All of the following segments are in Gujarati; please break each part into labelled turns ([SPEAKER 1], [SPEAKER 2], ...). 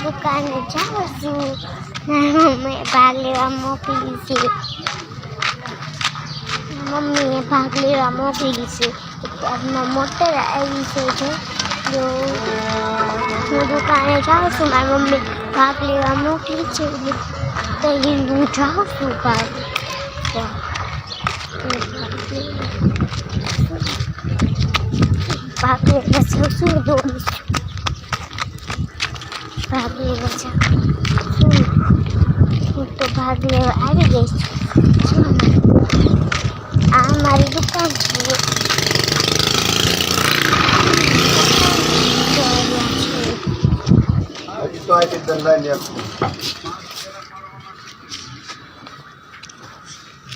[SPEAKER 1] દુકાને જાઉં છું. મમ્મીએ ભાગ લેવા મોકલી છે. મમ્મીએ ભાગ લેવા મોકલી છે. અત્યારમાં મોટર આવી છે. જો હું દુકાને જાઉં છું. મારી મમ્મી ભાગ લેવા મોકલી છે. તો હું જાઉં છું ભાગ લેવા જાઉં છું. દોડું છું. ભાગ લેવા જાઉં હું તો ભાગ લેવા આવી ગઈ છું. આ મારી દુકાન છે.
[SPEAKER 2] તો આ રીતે લઈને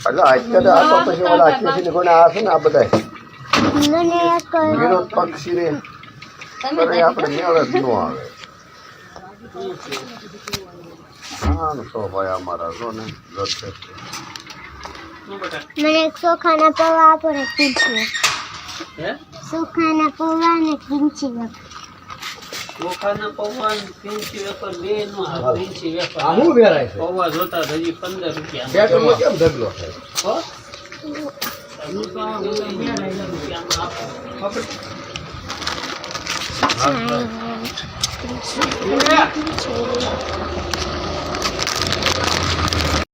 [SPEAKER 2] એટલે અત્યારે આ તો પછી ઓલા કેસી કોને આ છે ને આ બધા
[SPEAKER 1] મને એક
[SPEAKER 2] વિરોધ પક્ષી રે આપણે મેળ જ ન આવે. હા તો ભાઈ અમારા જો ને
[SPEAKER 1] મને એક ચોખાના પૌવા આપો ને કિંચી. ચોખાના પૌવા ને કિંચી.
[SPEAKER 3] ચોખાના પૌવા પીંચી વેફર બે નો આવે. પીંચી વેફર
[SPEAKER 2] આ હું વેરાય છે
[SPEAKER 3] પૌવા જોતા હજી 15 રૂપિયા.
[SPEAKER 2] બેટમાં કેમ ઢગલો છે?
[SPEAKER 3] હો હું તો આ રૂપિયામાં આપો.